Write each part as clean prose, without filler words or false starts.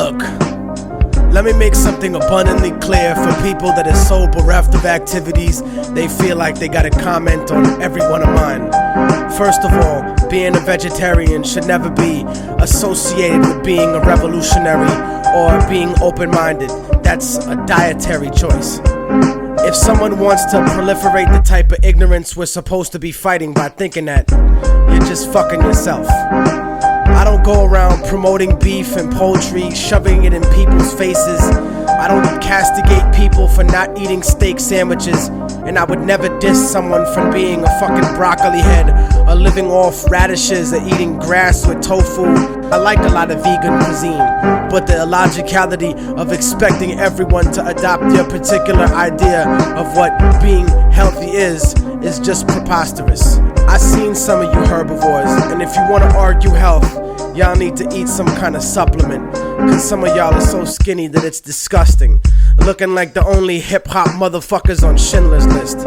Look, let me make something abundantly clear for people that are so bereft of activities they feel like they gotta comment on every one of mine. First of all, being a vegetarian should never be associated with being a revolutionary or being open-minded. That's a dietary choice. If someone wants to proliferate the type of ignorance we're supposed to be fighting by thinking that, you're just fucking yourself. I don't go around promoting beef and poultry, shoving it in people's faces. I don't castigate people for not eating steak sandwiches, and I would never diss someone for being a fucking broccoli head or living off radishes or eating grass with tofu. I like a lot of vegan cuisine, but the illogicality of expecting everyone to adopt your particular idea of what being healthy is just preposterous. I seen some of you herbivores, and if you want to argue health, y'all need to eat some kind of supplement, cause some of y'all are so skinny that it's disgusting, looking like the only hip-hop motherfuckers on Schindler's List.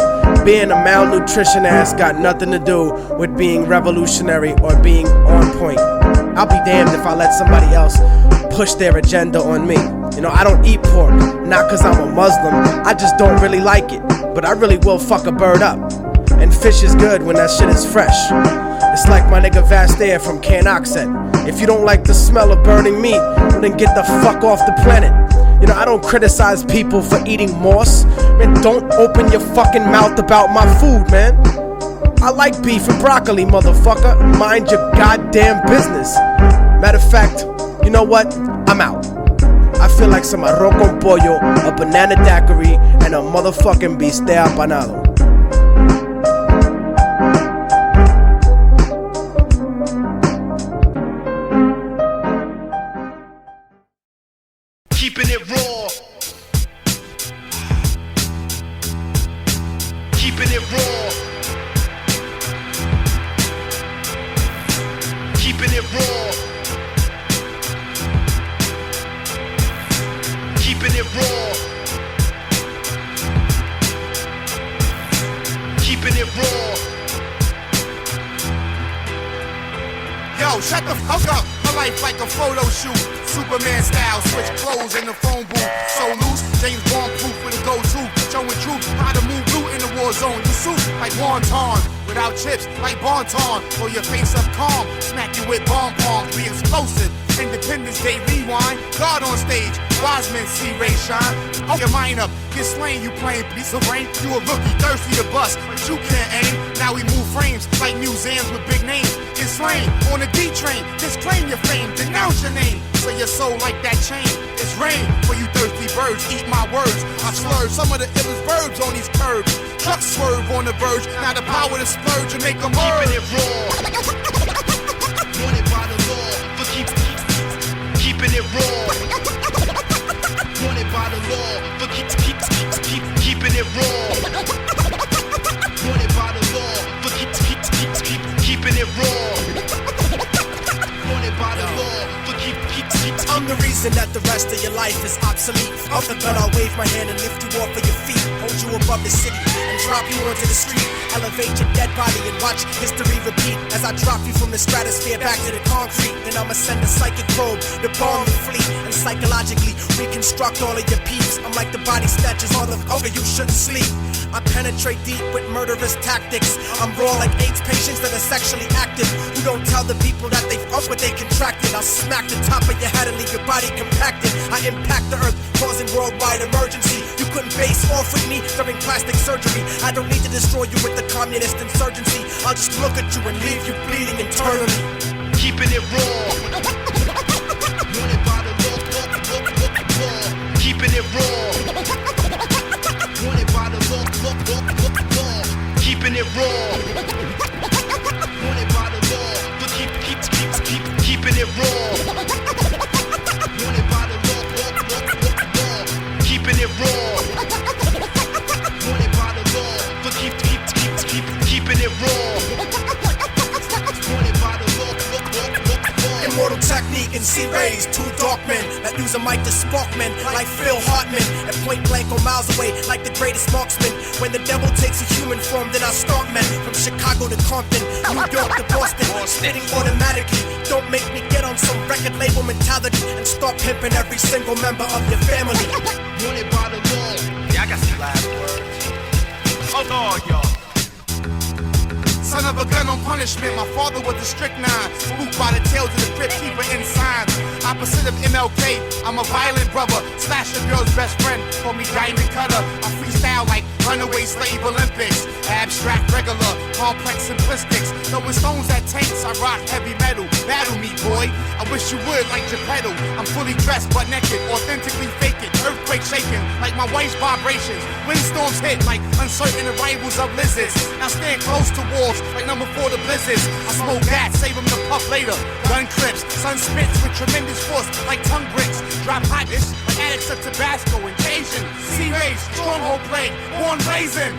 Being a malnutrition ass got nothing to do with being revolutionary or being on point. I'll be damned if I let somebody else push their agenda on me. You know, I don't eat pork, not cause I'm a Muslim, I just don't really like it, but I really will fuck a bird up. And fish is good when that shit is fresh. It's like my nigga Vastair from Canuck said, if you don't like the smell of burning meat, then get the fuck off the planet. You know, I don't criticize people for eating moss. Man, don't open your fucking mouth about my food, man. I like beef and broccoli, motherfucker. Mind your goddamn business. Matter of fact, you know what? I'm out. I feel like some arroz con pollo, a banana daiquiri, and a motherfucking bistec apanado. Keeping it raw. Keeping it raw. Keeping it raw. Keeping it raw. Keeping it raw. Yo, shut the fuck up. My life like a photo shoot. Superman style, switch clothes in the phone booth. So loose, James Bond proof with a go-to. Showing truth, how to move blue in the war zone. You suit like wonton, without chips like Bonton. Throw your face up calm, smack you with bomb palms. Be explosive, Independence Day rewind. God on stage, wise men see Ray shine. Oh, your mind up, get slain, you playing piece of rain. You a rookie, thirsty to bust, but you can't aim. Now we move frames like museums with big names. Get slain on the D train, disclaim your fame, denounce your name. So your soul like that chain. It's rain for you thirsty birds. Eat my words. I slurred some of the illest verbs on these curbs. Trucks swerve on the verge. Now the power to splurge and make them keeping it raw. Wanted by the law. For keeping it raw. Wanted by the law. For keeping it raw. Wanted by the law. For keeping it raw. Wanted by the law. I'm the reason that the rest of your life is obsolete. Off the gun, I'll wave my hand and lift you off of your feet. Hold you above the city and drop you onto the street. Elevate your dead body and watch history repeat. As I drop you from the stratosphere back to the concrete. Then I'ma send a psychic probe to bomb the fleet and psychologically reconstruct all of your peeps. I'm like the body snatchers on the ogre, you shouldn't sleep. I penetrate deep with murderous tactics. I'm raw like AIDS patients that are sexually active, who don't tell the people that they fuck what they contracted. I'll smack the top of your head and leave your body compacted. I impact the earth, causing worldwide emergency. You couldn't face off with me during plastic surgery. I don't need to destroy you with the communist insurgency. I'll just look at you and leave you bleeding internally. Keeping it raw. Wanted by the law. Keeping it raw. Wanted by the law. Keeping it raw. Wanted by the law. For keeping it raw. Wanted by the law. Keeping it raw. Wanted by the law. For keeping it raw. Wanted by the law. Immortal Technique and C-Rays, two dark men that use a mic to spark men like Phil Hartman. At point blank or miles away like the greatest marksman. When the devil takes a human form, then I start men. From Chicago to Compton, New York to Boston, spitting automatically. Don't make me get on some record label mentality and start pimping every single member of your family. Wanted by the law. Yeah, I got some last words. Oh Lord, y'all. Son of a gun on punishment, my father was a strict 9. Spooked by the tales of the crypt keeper in signs. Opposite of MLK, I'm a violent brother. Slash a girl's best friend, call me Diamond Cutter. I freestyle like runaway slave Olympics. Abstract, regular, complex simplistics. Throwing stones at tanks, I rock heavy metal. Battle me, boy, I wish you would like Geppetto. I'm fully dressed but naked, authentically fake it. Earthquake shaking like my wife's vibrations. Windstorms hit like uncertain arrivals of lizards. Now stand close to walls like number 4 to blizzards. I smoke that, save them to puff later. Gun clips, sun spits with tremendous force like tongue bricks. Drop hotness like addicts of Tabasco. Invasion, sea race, stronghold plague, born blazing.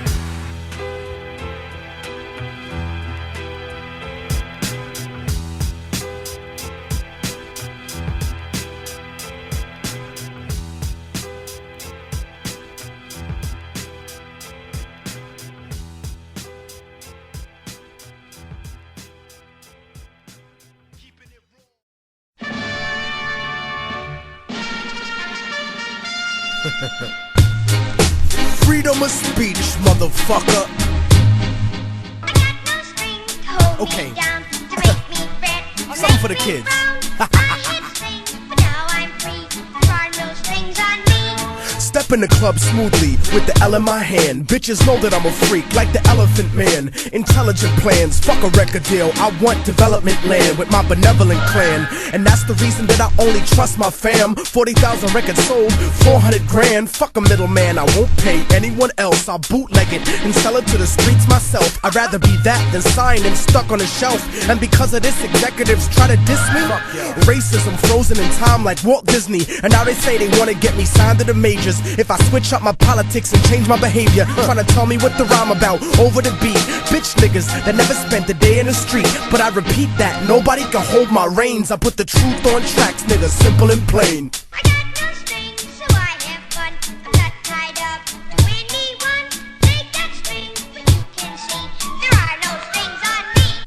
Freedom of speech, motherfucker. I got no strings to hold Okay. me down, to make me fret, or Something make for the me kids. frown. I used to sing, but now I'm free. There are no strings on me. Step in the club smoothly with the L in my hand. Bitches know that I'm a freak like the Elephant Man. Intelligent plans, fuck a record deal. I want development land with my benevolent clan. And that's the reason that I only trust my fam. 40,000 records sold, 400 grand. Fuck a middleman, I won't pay anyone else. I'll bootleg it and sell it to the streets myself. I'd rather be that than signed and stuck on a shelf. And because of this, executives try to diss me. Racism frozen in time like Walt Disney. And now they say they wanna get me signed to the majors. If I switch up my politics and change my behavior, trying to tell me what the rhyme about over the beat. Bitch niggas that never spent a day in the street. But I repeat that, nobody can hold my reins. I put the truth on tracks, nigga, simple and plain. I got no strings, so I have fun. I'm not tied up to anyone. Take that string, but you can see there are no strings on me.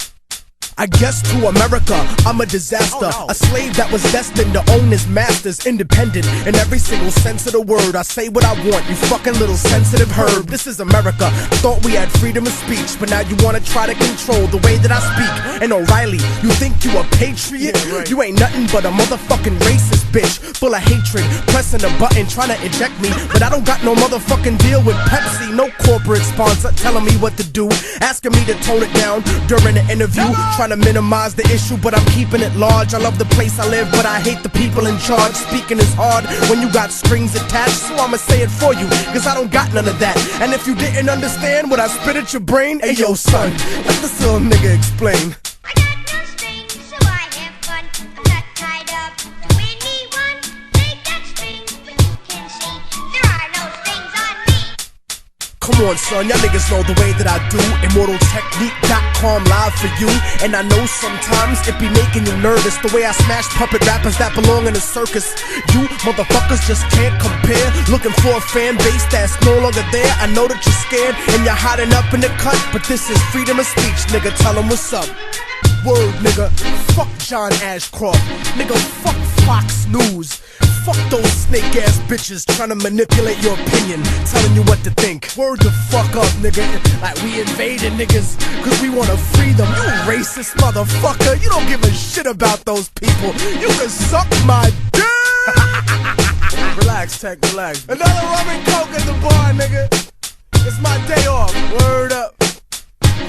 I guess to America, I'm a disaster. A slave that was destined to own his masters. Independent in every single sense of the word. I say what I want, you fucking little sensitive herb. This is America. Thought we had freedom of speech, but now you wanna try to control the way that I speak. And O'Reilly, you think you a patriot? Yeah, right. You ain't nothing but a motherfucking racist bitch. Full of hatred, pressing a button, trying to eject me. But I don't got no motherfucking deal with Pepsi. No corporate sponsor telling me what to do. Asking me to tone it down during the interview. Trying to minimize the issue, but I'm keeping it large. I love the place I live, but I hate the people in charge. Speaking is hard when you got strings attached, so I'ma say it for you, cause I don't got none of that. And if you didn't understand what I spit at your brain, hey yo son, let this little nigga explain. I got no strings, so I have fun. I'm not tied up to anyone. Take that string, but you can see there are no strings on me. Come on son, y'all niggas know the way that I do. ImmortalTechnique.com live for you. And I know sometimes it be making you nervous, the way I smash puppet rappers that belong in a circus. You motherfuckers just can't compare. Looking for a fan base that's no longer there. I know that you're scared and you're hiding up in the cut, but this is freedom of speech, nigga, tell them what's up. Word, nigga, fuck John Ashcroft. Nigga, fuck Fox News. Fuck those snake ass bitches trying to manipulate your opinion, telling you what to think. Word the fuck up, nigga. Like we invaded niggas cause we wanna free them. You racist motherfucker. You don't give a shit about those people. You can suck my dick. Relax, Tech, relax. Another rum and coke at the bar, nigga. It's my day off. Word up.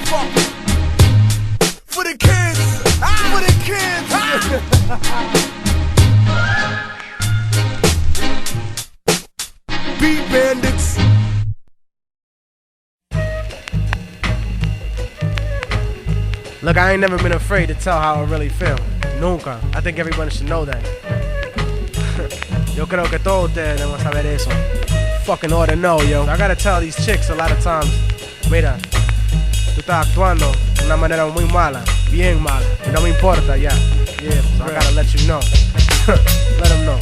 Fuck. For the kids. For the kids. Beat bandits. Look, I ain't never been afraid to tell how I really feel. Nunca. I think everybody should know that. Yo creo que todos ustedes deben saber eso. Fucking ought to know, yo. I gotta tell these chicks a lot of times, mira, tú estás actuando de una manera muy mala, bien mala, y no me importa ya. Yeah, so I gotta let you know. Let them know.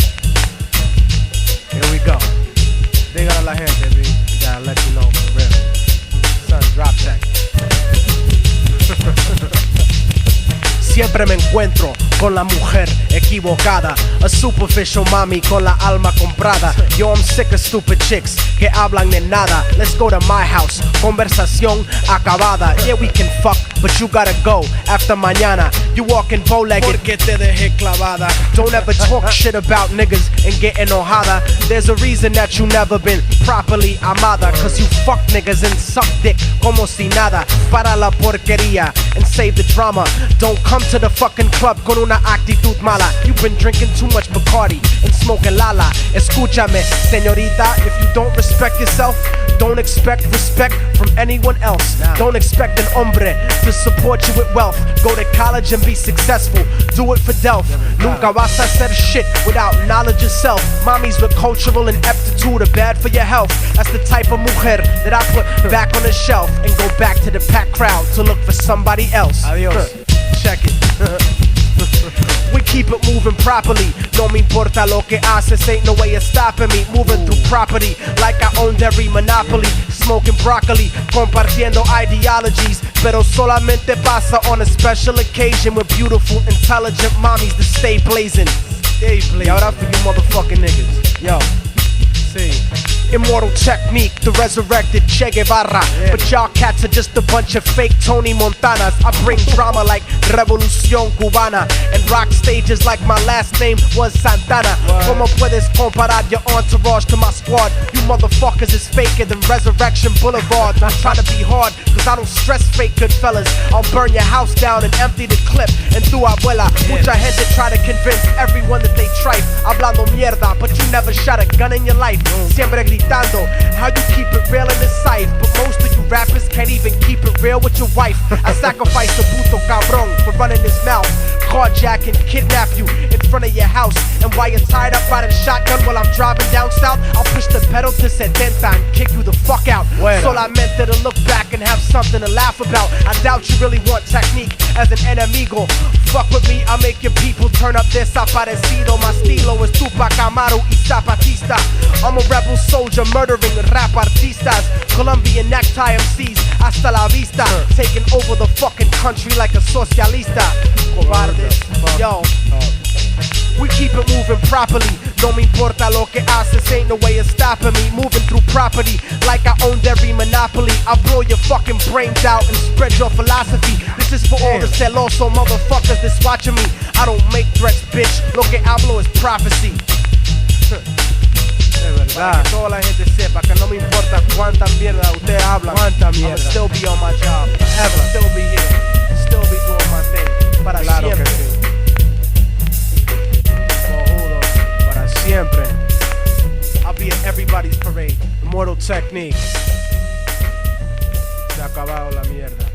Here we go. Dígale a la gente, B. We gotta let you know for real. Son, drop that. Siempre me encuentro con la mujer equivocada. A superficial mami con la alma comprada. Yo, I'm sick of stupid chicks que hablan de nada. Let's go to my house, conversación acabada. Yeah, we can fuck, but you gotta go after mañana. You walking bow-legged porque te dejé clavada. Don't ever talk shit about niggas and get enojada. There's a reason that you never been properly amada, cause you fuck niggas and suck dick como si nada. Para la porquería and save the drama. Don't come to the fucking club con una actitud mala. You've been drinking too much Bacardi and smoking lala. Escúchame, señorita, if you don't respect yourself, don't expect respect from anyone else. Don't expect an hombre to support you with wealth. Go to college and be successful, do it for Delph. Nunca vas a hacer shit without knowledge yourself. Mommies with cultural ineptitude are bad for your health. That's the type of mujer that I put back on the shelf and go back to the packed crowd to look for somebody else. Adios. Check it. We keep it moving properly. No me importa lo que haces, ain't no way of stopping me. Moving through property like I owned every monopoly. Smoking broccoli, compartiendo ideologies. Pero solamente pasa on a special occasion with beautiful, intelligent mommies that stay blazing. Y ahora for you motherfucking niggas. Yo, see. Immortal Technique, the resurrected Che Guevara. But y'all cats are just a bunch of fake Tony Montanas. I bring drama like Revolución Cubana and rock stages like my last name was Santana. Como puedes comparar your entourage to my squad? You motherfuckers is faker than Resurrection Boulevard. Don't try to be hard, cause I don't stress fake good fellas. I'll burn your house down and empty the clip. And tu abuela, mucha gente try to convince everyone that they tripe. Hablando mierda, but you never shot a gun in your life. Siempre gritando how you keep it real in this site. But most of you rappers can't even keep it real with your wife. I sacrifice a puto cabrón for running his mouth, carjack and kidnap you in front of your house. And while you're tied up by the shotgun while I'm driving down south, I'll push the pedal to 70 and kick you the fuck out. Solamente to look back and have something to laugh about. I doubt you really want technique as an enemigo. Fuck with me, I'll make your people turn up their desaparecido. My estilo is Tupac Amaru y Zapatista. I'm a rebel soldier murdering rap artistas. Colombian necktie MCs, hasta la vista. Taking over the fucking country like a socialista. Cobardes, yo. We keep it moving properly. No me importa lo que haces, ain't no way of stopping me. Moving through property like I owned every monopoly. I'll blow your fucking brains out and spread your philosophy. This is for all the celoso motherfuckers that's watching me. I don't make threats, bitch. Lo que hablo is prophecy. Para que toda la gente sepa que no me importa cuánta mierda ustedes hablan. I'll still be on my job. Forever. Still be here. Still be doing my thing. Para siempre. Para siempre. I'll be at everybody's parade. Immortal Technique. Se ha acabado la mierda.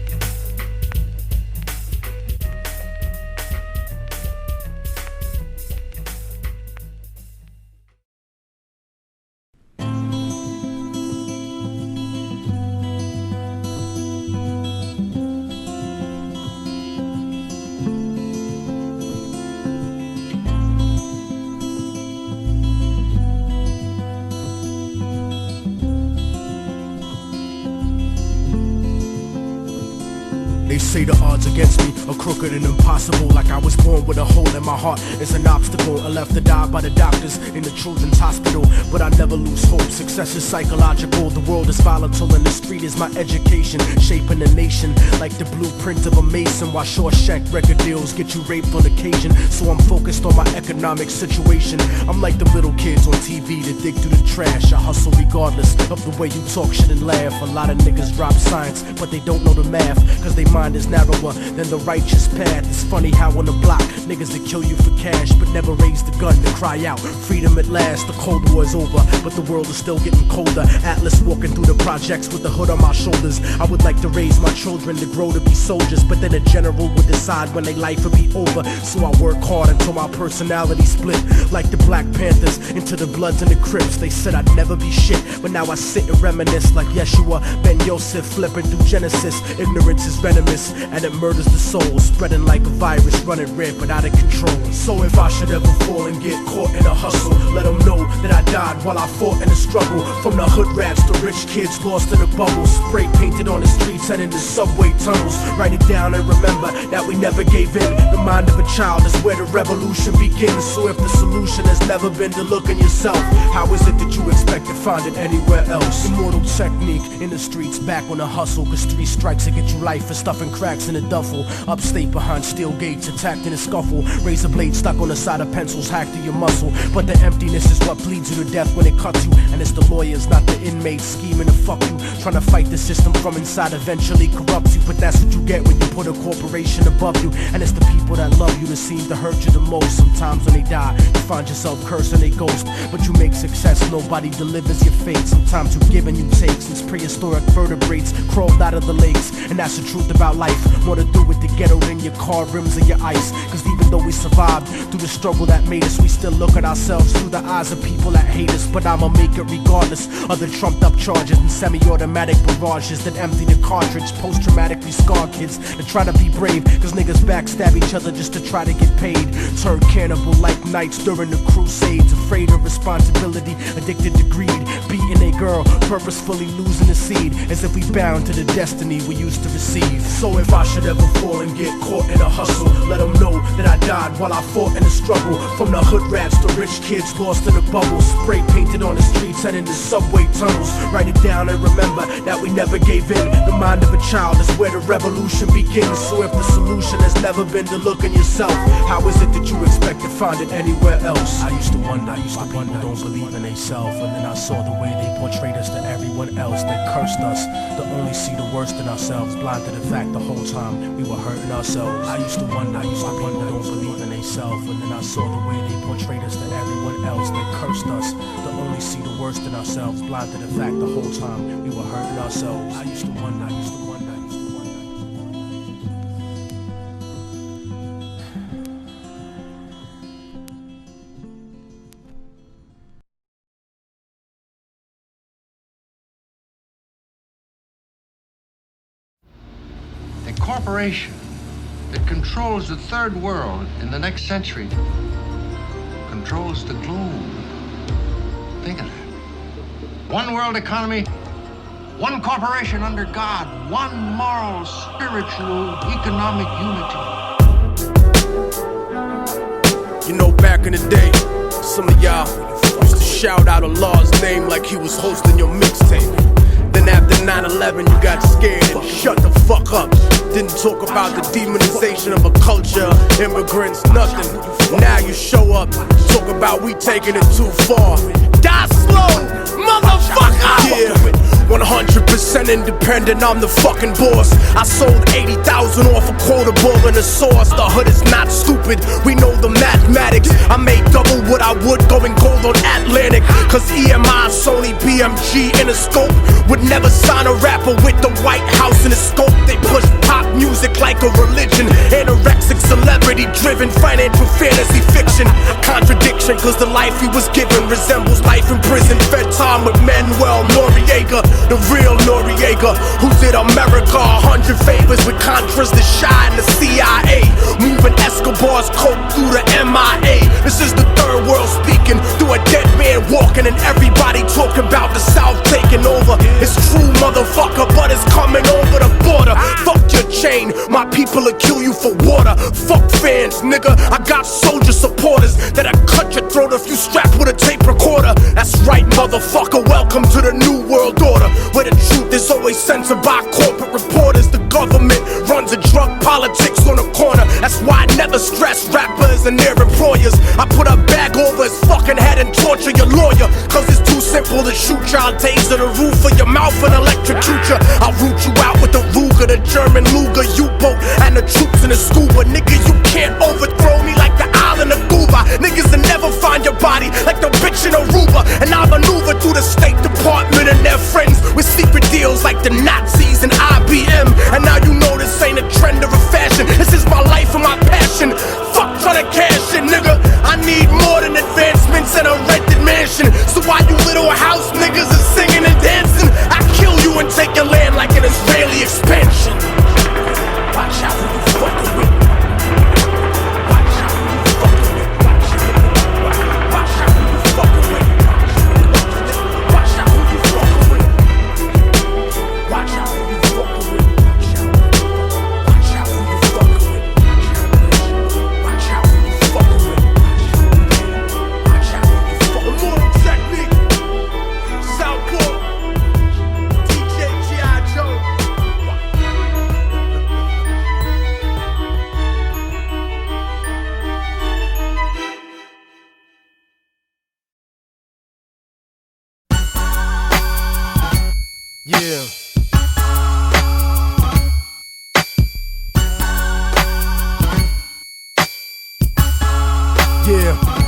They say the odds against me are crooked and impossible. Like I was born with a hole in my heart. It's an obstacle. I left to die by the doctors in the children's hospital. But I never lose hope. Success is psychological. The world is volatile and the street is my education. Shaping the nation like the blueprint of a mason. While Shawshank record deals get you raped on occasion. So I'm focused on my economic situation. I'm like the little kids on TV that dig through the trash. I hustle regardless of the way you talk shit and laugh. A lot of niggas drop science, but they don't know the math. Cause they mind is narrower than the righteous path. It's funny how on the block niggas that kill you for cash but never raise the gun to cry out freedom at last. The Cold War is over, but the world is still getting colder. Atlas walking through the projects with the hood on my shoulders. I would like to raise my children to grow to be soldiers, but then a general would decide when their life would be over. So I work hard until my personality split like the Black Panthers into the Bloods and the Crips. They said I'd never be shit, but now I sit and reminisce like Yeshua Ben Yosef flipping through Genesis. Ignorance is venomous. and it murders the soul, spreading like a virus, running rampant out of control. So if I should ever fall and get caught in a hustle, let them know that I died while I fought in a struggle. From the hood rats to rich kids lost in the bubbles, spray painted on the streets and in the subway tunnels. Write it down and remember that we never gave in. The mind of a child is where the revolution begins. So if the solution has never been to look in yourself, how is it that you expect to find it anywhere else? Immortal technique in the streets, back on the hustle, cause 3 strikes to get you life for stuffing cracks in a duffel. Upstate behind steel gates, attacked in a scuffle. Razor blade stuck on the side of pencils, hacked to your muscle. But the emptiness is what bleeds you to death when it cuts you. And it's the lawyers, not the inmates, scheming to fuck you, trying to fight the system from inside, eventually corrupts you. But that's what you get when you put a corporation above you. And it's the people that love you that seem to hurt you the most. Sometimes when they die, you find yourself cursing a ghost. But you make success, nobody delivers your fate. Sometimes you give and you take, since prehistoric vertebrates crawled out of the lakes. And that's the truth about life, more to do with the ghetto than your car rims and your ice. Cause even though we survived through the struggle that made us, we still look at ourselves through the eyes of people that hate us. But I'ma make it regardless of the trumped up charges and semi-automatic barrages that empty the cartridge. Post-traumatically scarred kids that try to be brave, cause niggas backstab each other just to try to get paid. Turn cannibal like knights during the crusades, afraid of responsibility, addicted to greed, beating a girl, purposefully losing the seed, as if we bound to the destiny we used to receive. So if I should ever fall and get caught in a hustle, let them know that I died while I fought in a struggle. From the hood rats to rich kids lost in the bubbles, spray painted on the streets and in the subway tunnels. Write it down and remember that we never gave in. The mind of a child is where the revolution begins. So if the solution has never been to look in yourself, how is it that you expect to find it anywhere else? I used to wonder people don't believe in themselves, and then I saw the way they portrayed us to everyone else. They cursed us to only see the worst in ourselves, blind to the fact the whole time we were hurting ourselves. I used to wonder people don't believe in themselves, and then I saw the way they portrayed us to everyone else. They cursed us to only see the worst in ourselves, blind to the fact the whole time we were hurting ourselves. I used to wonder. The corporation that controls the third world in the next century controls the globe. Think of that. One world economy, one corporation under God, one moral, spiritual, economic unity. You know, back in the day, some of y'all used to shout out Allah's name like he was hosting your mixtape. Then after 9/11 you got scared and shut the fuck up. Didn't talk about the demonization of a culture, immigrants, nothing. Now you show up, talk about we taking it too far. Die slow, motherfucker! Yeah, 100% independent, I'm the fucking boss. I sold 80,000 off a quotable and a sauce. The hood is not stupid, we know the mathematics. I made double what I would going gold on Atlantic. Cause EMI, Sony, BMG, Interscope would never sign a rapper with the White House in the scope. They push pop music like a religion, anorexic, celebrity driven, financial fantasy fiction. Contradiction, cause the life he was given resembles life in prison. Fed time with Manuel Noriega, the real Noriega. Who did America 100 favors with Contras, the Shy and the CIA, moving Escobar's coke through the MIA. This is the third world speaking through a dead man walking, and everybody talking about the South taking over. It's true, motherfucker, but it's coming over the border. Fuck your chain, my people will kill you for water. Fuck fans, nigga, I got soldier supporters that'll cut your throat if you strapped with a tape recorder. That's right, motherfucker, welcome to the new world order, where the truth is always censored by corporate reporters. The government runs a drug politics on the corner. That's why I never stress rappers and their employers. I put a bag over his fucking head and torture your lawyer, cause it's too simple to shoot y'all. Taser the roof of your mouth and electrocute you. I'll root you out with the Ruger, the German Luger U-boat, and the troops in the scuba. Nigga, you can't overthrow me like the island of Cuba. Niggas will never find your body like the bitch in Aruba. And I maneuver through the State Department and their friends with secret deals like the Nazis and IBM. And now you know this ain't a trend or a fashion. This is my life and my passion. Fuck trying to cash it, nigga. I need more than advancements and a rented mansion. So why you little house niggas are singing and dancing? I kill you and take your land like an Israeli expansion. Watch Yeah.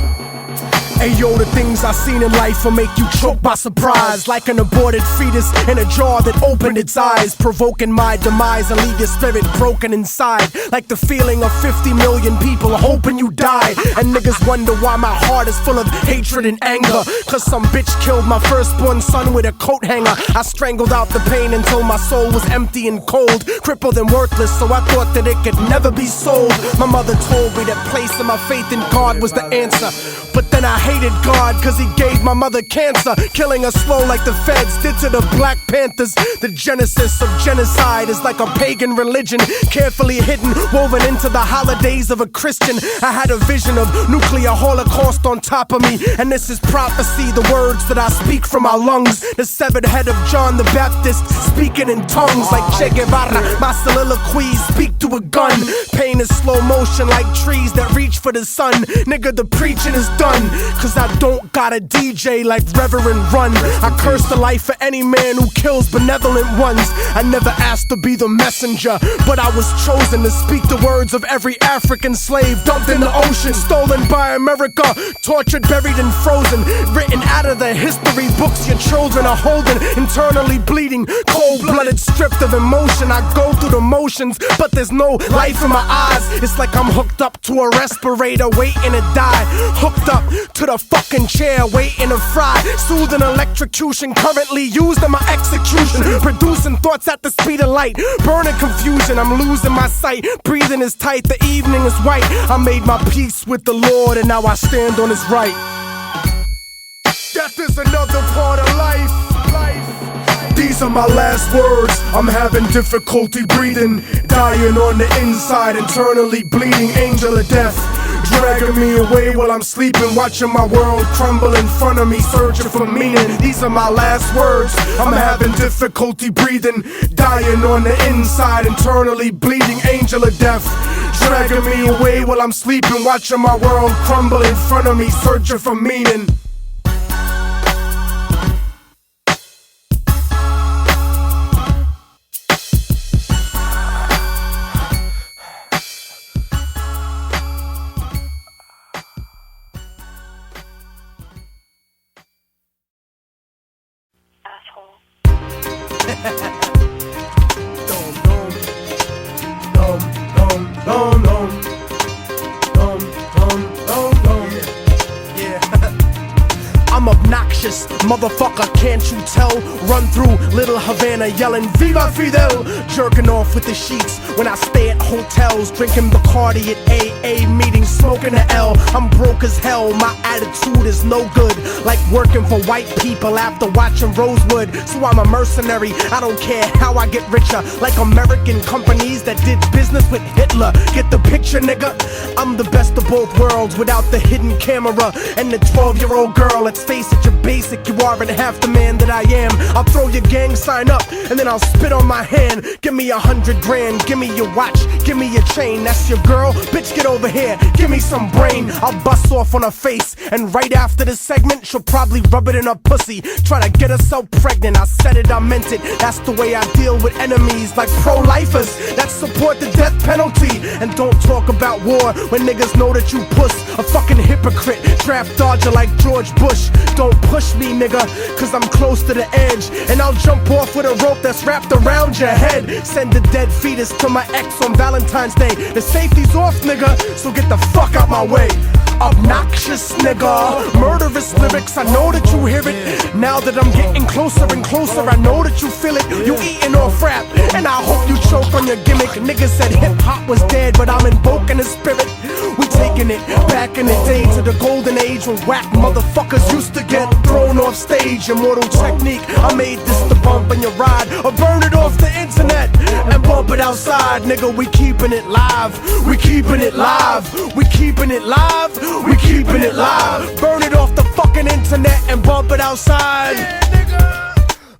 Ayo, the things I seen in life will make you choke by surprise. Like an aborted fetus in a jar that opened its eyes, provoking my demise and leave your spirit broken inside. Like the feeling of 50 million people hoping you die. And niggas wonder why my heart is full of hatred and anger. Cause some bitch killed my firstborn son with a coat hanger. I strangled out the pain until my soul was empty and cold, crippled and worthless, so I thought that it could never be sold. My mother told me that placing my faith in God was the answer, but then I hated God cause he gave my mother cancer, killing her slow like the feds did to the Black Panthers. The genesis of genocide is like a pagan religion, carefully hidden, woven into the holidays of a Christian. I had a vision of nuclear holocaust on top of me, and this is prophecy, the words that I speak from my lungs. The severed head of John the Baptist speaking in tongues like Che Guevara. My soliloquies speak to a gun. Pain is slow motion like trees that reach for the sun. Nigga, the preaching is done, cause I don't got a DJ like Reverend Run. I curse the life of any man who kills benevolent ones. I never asked to be the messenger, but I was chosen to speak the words of every African slave dumped in the ocean, stolen by America, tortured, buried and frozen, written out of the history books your children are holding, internally bleeding, cold-blooded, stripped of emotion. I go through the motions, but there's no life in my eyes. It's like I'm hooked up to a respirator waiting to die, hooked up to the fucking chair waiting to fry, soothing electrocution currently used in my execution, producing thoughts at the speed of light, burning confusion. I'm losing my sight, breathing is tight, the evening is white. I made my peace with the Lord and now I stand on his right. Death is another part of life. These are my last words. I'm having difficulty breathing, dying on the inside, internally bleeding, angel of death dragging me away while I'm sleeping, watching my world crumble in front of me, searching for meaning. These are my last words. I'm having difficulty breathing, dying on the inside, internally bleeding, angel of death dragging me away while I'm sleeping, watching my world crumble in front of me, searching for meaning. I'm obnoxious, motherfucker, can't you tell? Run through Little Havana yelling Viva Fidel, jerking off with the sheets when I stay at hotels, drinking Bacardi at AA meetings, smoking a L. I'm broke as hell, my attitude is no good, like working for white people after watching Rosewood. So I'm a mercenary, I don't care how I get richer, like American companies that did business with Hitler. Get the picture, nigga? I'm the best of both worlds without the hidden camera and the 12-year-old girl. Let's face it, you're basic, you aren't half the man that I am. I'll throw your gang sign up and then I'll spit on my hand. Give me 100 grand, give me your watch, give me your chain. That's your girl? Bitch, get over here, give me some brain. I'll bust off on her face, and right after this segment she'll probably rub it in her pussy, try to get herself pregnant. I said it, I meant it, that's the way I deal with enemies like pro-lifers that support the death penalty. And don't talk about war when niggas know that you puss, a fucking hypocrite, draft dodger like George Bush. Don't push me, nigga, cause I'm close to the edge, and I'll jump off with a rope that's wrapped around your head. Send a dead fetus to my ex on Valentine's Day. The safety's off, nigga, so get the fuck out my way. Obnoxious nigga, murderous lyrics, I know that you hear it. Now that I'm getting closer and closer, I know that you feel it. You eating off rap, and I hope you choke on your gimmick. Niggas said hip-hop was dead, but I'm invoking the spirit. We taking it back in the day to the golden age when whack motherfuckers used to get thrown off stage. Immortal Technique, I made this to bump in your ride or burn it off the internet and bump it outside. Nigga, we keeping it live, we keeping it live, we keeping it live, we keeping it live. Burn it off the fucking internet and bump it outside.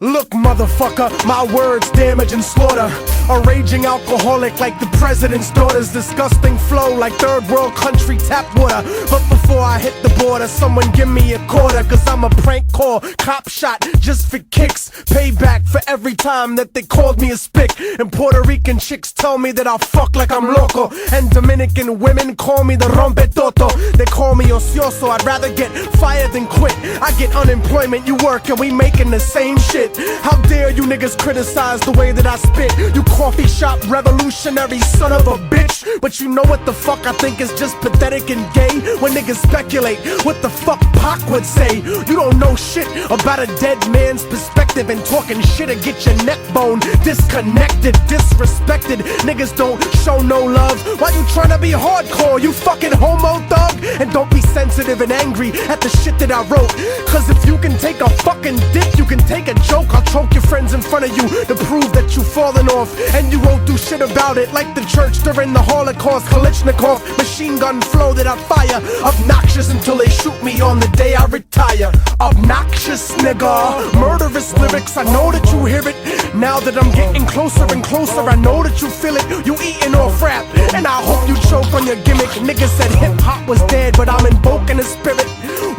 Look, motherfucker, my words damage and slaughter. A raging alcoholic like the president's daughter's disgusting flow like third world country tap water. But before I hit the border, someone give me a quarter, cause I'm a prank call, cop shot just for kicks. Payback for every time that they called me a spick. And Puerto Rican chicks tell me that I'll fuck like I'm loco. And Dominican women call me the rompetoto. They call me ocioso, I'd rather get fired than quit. I get unemployment, you work and we making the same shit. How dare you niggas criticize the way that I spit? You coffee shop revolutionary son of a bitch. But you know what the fuck I think is just pathetic and gay? When niggas speculate what the fuck Pac would say. You don't know shit about a dead man's perspective, and talking shit'll get your neck bone disconnected, disrespected. Niggas don't show no love. Why you tryna be hardcore, you fucking homo thug? And don't be sensitive and angry at the shit that I wrote, cause if you can take a fucking dick, you can take a joke. I'll choke your friends in front of you to prove that you fallen off, and you won't do shit about it. Like the church during the Holocaust, Kalashnikov machine gun flow that I fire. Obnoxious until they shoot me on the day I retire. Obnoxious nigga, murderous lyrics, I know that you hear it. Now that I'm getting closer and closer, I know that you feel it. You eating off rap, and I hope you choke on your gimmick. Niggas said hip hop was dead, but I'm invoking the spirit.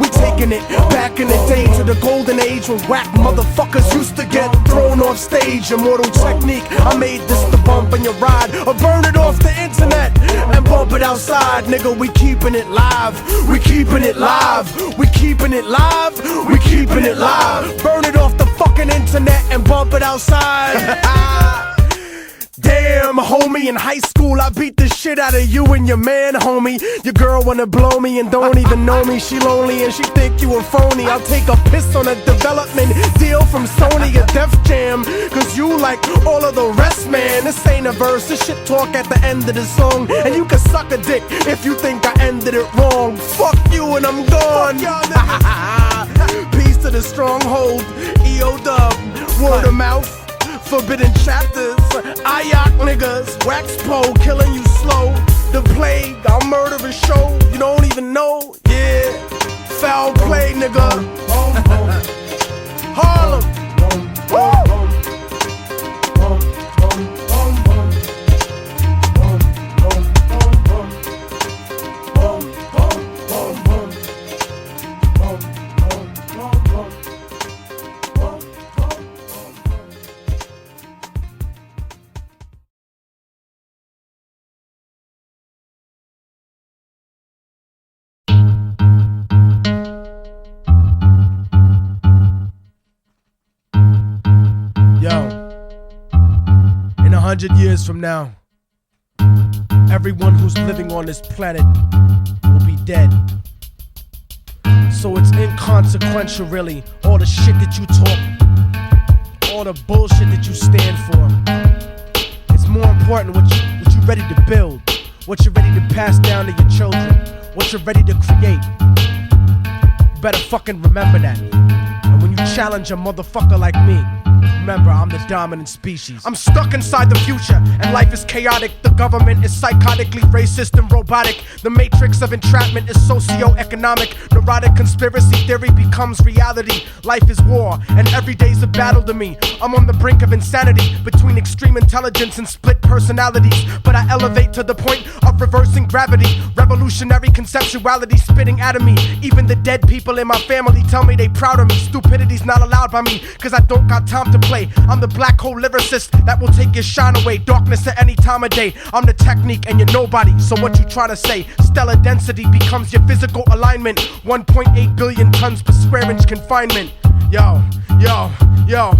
We taking it back in the day to the golden age when whack motherfuckers used to get thrown off stage. Immortal Technique, I made this to bump in your ride or burn it off the internet and bump it outside. Nigga, we keeping it live, we keeping it live, we keeping it live, we keeping it live. Burn it off the fucking internet and bump it outside. Damn, homie, in high school I beat the shit out of you and your man, homie. Your girl wanna blow me and don't even know me. She lonely and she think you a phony. I'll take a piss on a development deal from Sony or Def Jam, cause you like all of the rest, man. This ain't a verse, this shit talk at the end of the song. And you can suck a dick if you think I ended it wrong. Fuck you and I'm gone. Peace to the stronghold, eObn, word of mouth, forbidden chapters, IOC niggas, wax pole, killing you slow. The plague, I'll murder a show, you don't even know, yeah. Foul play, nigga. Harlem. Woo! Yo, in 100 years from now, everyone who's living on this planet will be dead. So it's inconsequential, really, all the shit that you talk, all the bullshit that you stand for. It's more important what you're ready to build, what you're ready to pass down to your children, what you're ready to create. You better fucking remember that. And when you challenge a motherfucker like me, remember, I'm the dominant species. I'm stuck inside the future, and life is chaotic. The government is psychotically racist and robotic. The matrix of entrapment is socio-economic. Neurotic conspiracy theory becomes reality. Life is war, and every day's a battle to me. I'm on the brink of insanity, between extreme intelligence and split personalities. But I elevate to the point of reversing gravity. Revolutionary conceptuality spitting out of me. Even the dead people in my family tell me they proud of me. Stupidity's not allowed by me, cause I don't got time to play. I'm the black hole lyricist that will take your shine away. Darkness at any time of day. I'm the technique and you're nobody, so what you trying to say? Stellar density becomes your physical alignment. 1.8 billion tons per square inch confinement. Yo, yo, yo.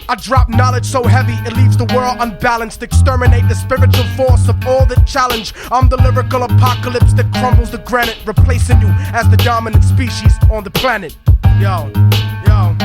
I drop knowledge so heavy it leaves the world unbalanced. Exterminate the spiritual force of all that challenge. I'm the lyrical apocalypse that crumbles the granite, replacing you as the dominant species on the planet. Yo, yo.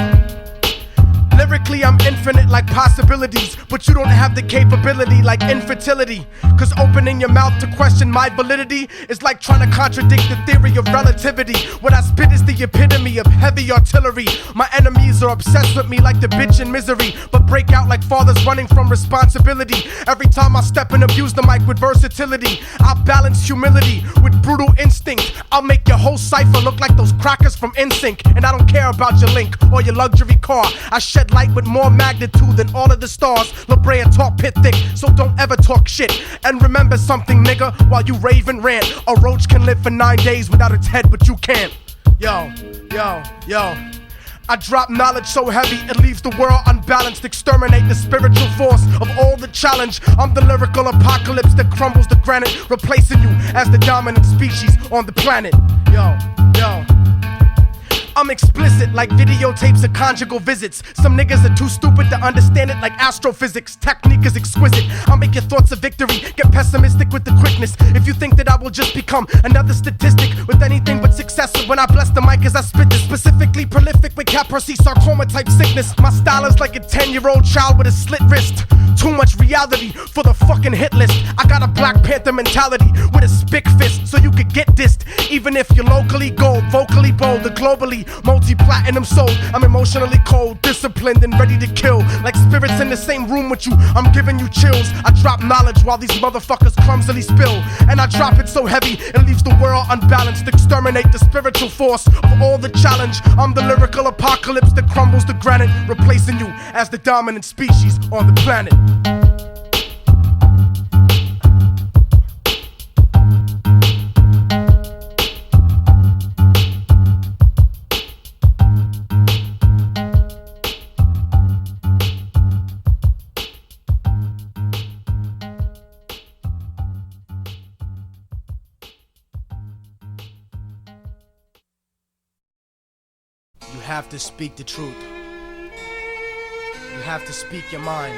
Lyrically, I'm infinite like possibilities, but you don't have the capability like infertility. Cause opening your mouth to question my validity is like trying to contradict the theory of relativity. What I spit is the epitome of heavy artillery. My enemies are obsessed with me like the bitch in Misery, but break out like fathers running from responsibility. Every time I step and abuse the mic with versatility, I'll balance humility with brutal instinct. I'll make your whole cipher look like those crackers from NSYNC. And I don't care about your link or your luxury car. I shed light with more magnitude than all of the stars. La Brea talk pit thick, so don't ever talk shit. And remember something, nigga, while you rave and rant. A roach can live for 9 days without its head, but you can't. Yo. I drop knowledge so heavy it leaves the world unbalanced. Exterminate the spiritual force of all the challenge. I'm the lyrical apocalypse that crumbles the granite, replacing you as the dominant species on the planet. Yo. I'm explicit like videotapes of conjugal visits. Some niggas are too stupid to understand it like astrophysics. Technique is exquisite. I'll make your thoughts a victory. Get pessimistic with the quickness. If you think that I will just become another statistic with anything but success, when I bless the mic as I spit this, specifically prolific with Kaposi sarcoma type sickness. My style is like a 10-year-old child with a slit wrist. Too much reality for the fucking hit list. I got a Black Panther mentality with a spick fist, so you could get dissed. Even if you're locally gold, vocally bold, or globally multi-platinum sold. I'm emotionally cold, disciplined, and ready to kill. Like spirits in the same room with you, I'm giving you chills. I drop knowledge while these motherfuckers clumsily spill. And I drop it so heavy, it leaves the world unbalanced. Exterminate the spiritual force of all the challenge. I'm the lyrical apocalypse that crumbles the granite, replacing you as the dominant species on the planet. You have to speak the truth. You have to speak your mind.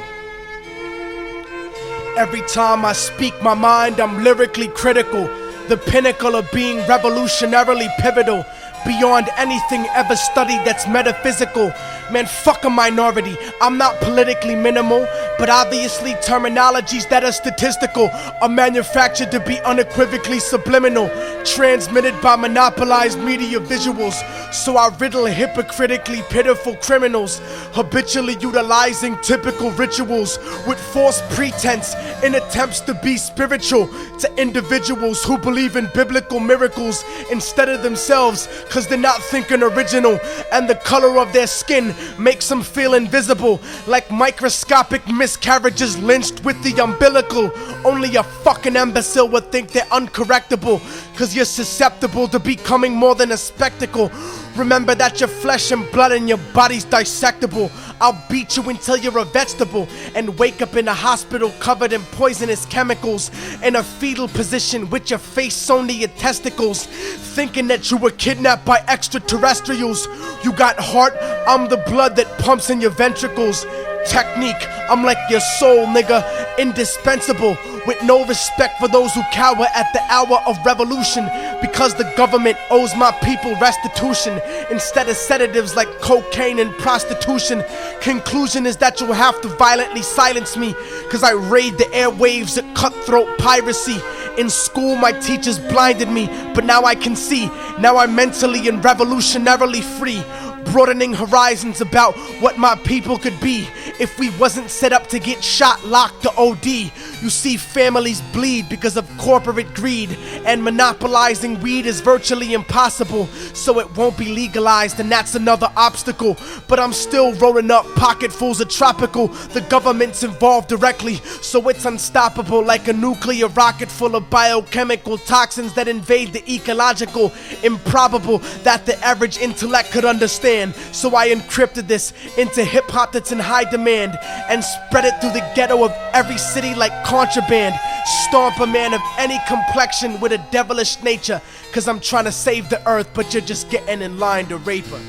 Every time I speak my mind, I'm lyrically critical. The pinnacle of being revolutionarily pivotal. Beyond anything ever studied that's metaphysical. Man, fuck a minority. I'm not politically minimal, but obviously terminologies that are statistical are manufactured to be unequivocally subliminal, transmitted by monopolized media visuals. So I riddle hypocritically pitiful criminals, habitually utilizing typical rituals with false pretense in attempts to be spiritual to individuals who believe in biblical miracles instead of themselves, cause they're not thinking original, and the color of their skin makes them feel invisible, like microscopic miscarriages lynched with the umbilical. Only a fucking imbecile would think they're uncorrectable, cause you're susceptible to becoming more than a spectacle. Remember that your flesh and blood and your body's dissectable. I'll beat you until you're a vegetable and wake up in a hospital covered in poisonous chemicals, in a fetal position with your face sewn to your testicles, thinking that you were kidnapped by extraterrestrials. You got heart, I'm the blood that pumps in your ventricles. Technique, I'm like your soul, nigga, indispensable, with no respect for those who cower at the hour of revolution, because the government owes my people restitution instead of sedatives like cocaine and prostitution. Conclusion is that you'll have to violently silence me, cause I raid the airwaves at cutthroat piracy. In school my teachers blinded me, but now I can see. Now I'm mentally and revolutionarily free, broadening horizons about what my people could be if we wasn't set up to get shot, locked, to OD. You see, families bleed because of corporate greed, and monopolizing weed is virtually impossible, so it won't be legalized, and that's another obstacle. But I'm still rolling up pocketfuls of tropical. The government's involved directly, so it's unstoppable, like a nuclear rocket full of biochemical toxins that invade the ecological. Improbable that the average intellect could understand, so I encrypted this into hip-hop that's in high demand and spread it through the ghetto of every city like contraband. Stomp a man of any complexion with a devilish nature, cause I'm trying to save the earth, but you're just getting in line to rape her.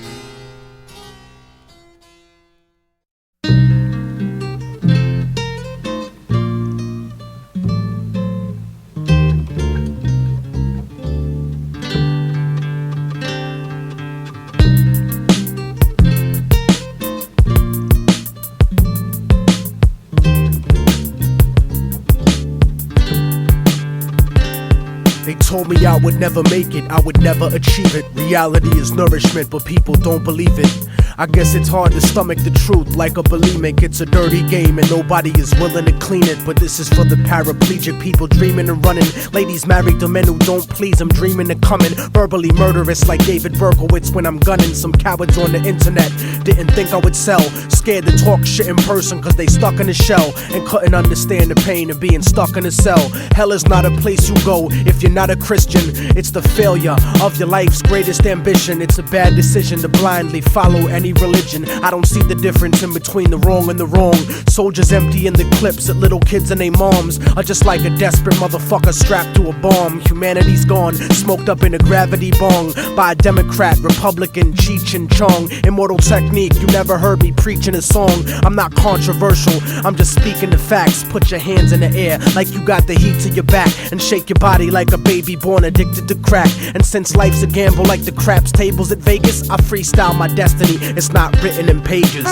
They told me I would never make it, I would never achieve it. Reality is nourishment, but people don't believe it. I guess it's hard to stomach the truth like a bulimic. It's a dirty game and nobody is willing to clean it. But this is for the paraplegic people dreaming and running. Ladies married to men who don't please, I'm dreaming of coming. Verbally murderous like David Berkowitz when I'm gunning. Some cowards on the internet didn't think I would sell. Scared to talk shit in person cause they stuck in a shell and couldn't understand the pain of being stuck in a cell. Hell is not a place you go if you're not a Christian. It's the failure of your life's greatest ambition. It's a bad decision to blindly follow any religion. I don't see the difference in between the wrong and the wrong. Soldiers emptying the clips at little kids and their moms are just like a desperate motherfucker strapped to a bomb. Humanity's gone, smoked up in a gravity bong by a Democrat, Republican, Cheech and Chong. Immortal Technique, you never heard me preaching a song. I'm not controversial, I'm just speaking the facts. Put your hands in the air like you got the heat to your back and shake your body like a baby born addicted to crack. And since life's a gamble like the craps tables at Vegas, I freestyle my destiny, it's not written in pages.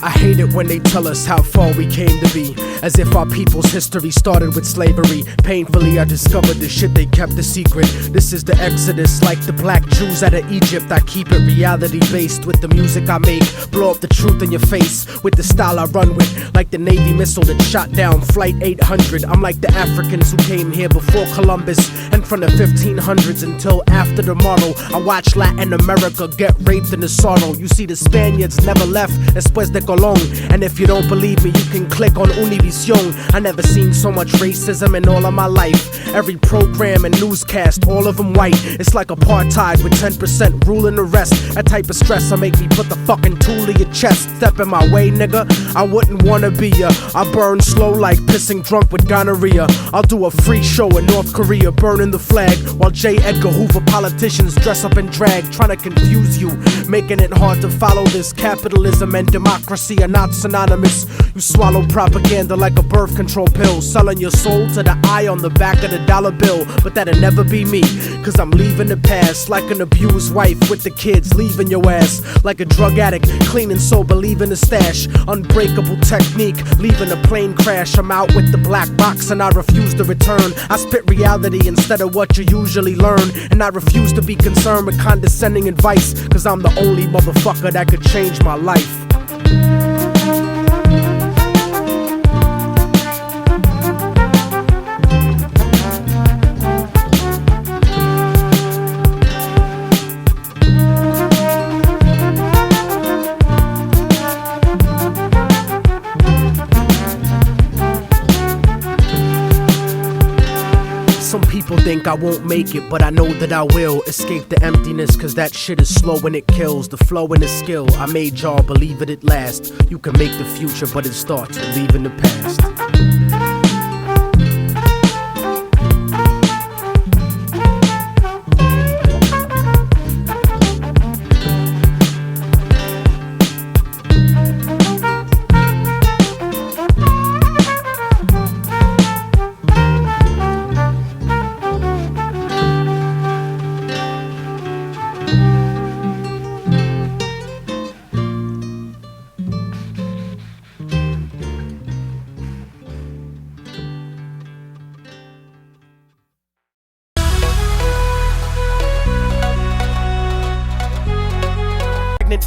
I hate it when they tell us how far we came to be, as if our people's history started with slavery. Painfully I discovered the shit they kept a secret. This is the exodus like the black Jews out of Egypt. I keep it reality based with the music I make. Blow up the truth in your face with the style I run with, like the Navy missile that shot down Flight 800. I'm like the Africans who came here before Columbus, and from the 1500s until after tomorrow I watch Latin America get raped in the sorrow. You see the Spaniards never left después de Colón. And if you don't believe me, you can click on Univision. I never seen so much racism in all of my life. Every program and newscast, all of them white. It's like apartheid with 10% ruling the rest. That type of stress will make me put the fucking tool to your chest. Step in my way, nigga, I wouldn't wanna be ya. I burn slow like pissing drunk with gonorrhea. I'll do a free show in North Korea, burning the flag, while J. Edgar Hoover politicians dress up in drag, trying to confuse you, making it hard to follow this. Capitalism and democracy are not synonymous. You swallow propaganda like a birth control pill, selling your soul to the eye on the back of the dollar bill. But that'll never be me, cause I'm leaving the past like an abused wife with the kids, leaving your ass like a drug addict, clean and sober, leaving the stash. Unbreakable technique, leaving a plane crash. I'm out with the black box and I refuse to return. I spit reality instead of what you usually learn, and I refuse to be concerned with condescending advice, cause I'm the only motherfucker that could change my life. Some people think I won't make it, but I know that I will. Escape the emptiness, cause that shit is slow and it kills. The flow and the skill, I made y'all believe it at last. You can make the future, but it starts with leaving the past.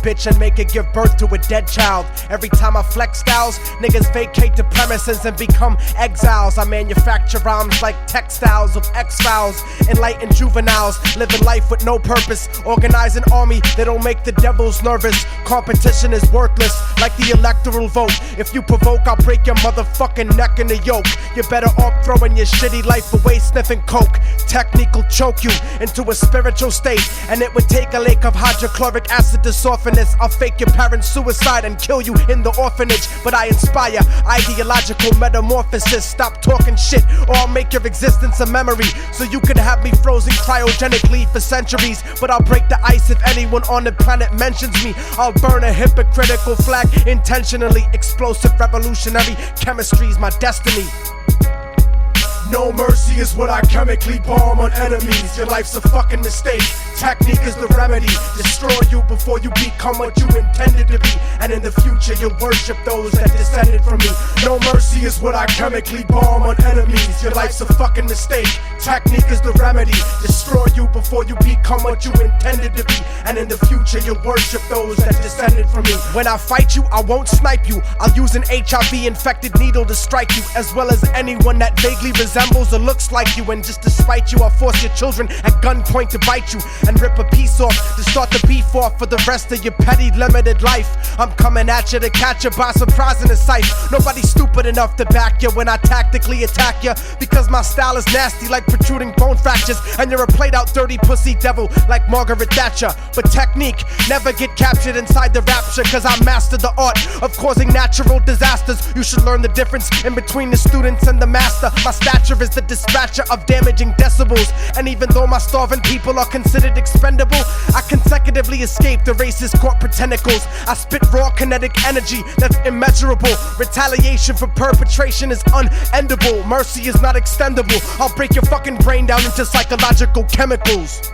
Bitch and make it give birth to a dead child. Every time I flex styles, niggas vacate the premises and become exiles. I manufacture rhymes like textiles of X-Files, enlightened juveniles, living life with no purpose. Organize an army that'll make the devils nervous. Competition is worthless, like the electoral vote. If you provoke, I'll break your motherfucking neck in the yoke. You're better off throwing your shitty life away sniffing coke. Technique will choke you into a spiritual state, and it would take a lake of hydrochloric acid to soften this. I'll fake your parents' suicide and kill you in the orphanage, but I inspire ideological metamorphosis. Stop talking shit or I'll make your existence a memory, so you can have me frozen cryogenically for centuries. But I'll break the ice if anyone on the planet mentions me. I'll burn a hypocritical flag intentionally. Explosive revolutionary chemistry's my destiny. No mercy is what I chemically bomb on enemies. Your life's a fucking mistake. Technique is the remedy. Destroy you before you become what you intended to be. And in the future you'll worship those that descended from me. No mercy is what I chemically bomb on enemies. Your life's a fucking mistake. Technique is the remedy. Destroy you before you become what you intended to be. And in the future you'll worship those that descended from me. When I fight you, I won't snipe you. I'll use an HIV-infected needle to strike you, as well as anyone that vaguely resembles or looks like you. And just to spite you, I'll force your children at gunpoint to bite you and rip a piece off to start the beef off for the rest of your petty limited life. I'm coming at you to catch you by surprise in a sight. Nobody's stupid enough to back you when I tactically attack you, because my style is nasty like protruding bone fractures, and you're a played out dirty pussy devil like Margaret Thatcher. But technique never get captured inside the rapture, cause I mastered the art of causing natural disasters. You should learn the difference in between the students and the master. My stature is the dispatcher of damaging decibels, and even though my starving people are considered expendable, I consecutively escape the racist corporate tentacles. I spit raw kinetic energy that's immeasurable. Retaliation for perpetration is unendable. Mercy is not extendable. I'll break your fucking brain down into psychological chemicals.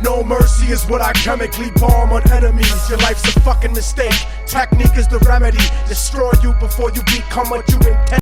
No mercy is what I chemically bomb on enemies. Your life's a fucking mistake. Technique is the remedy. Destroy you before you become what you intend.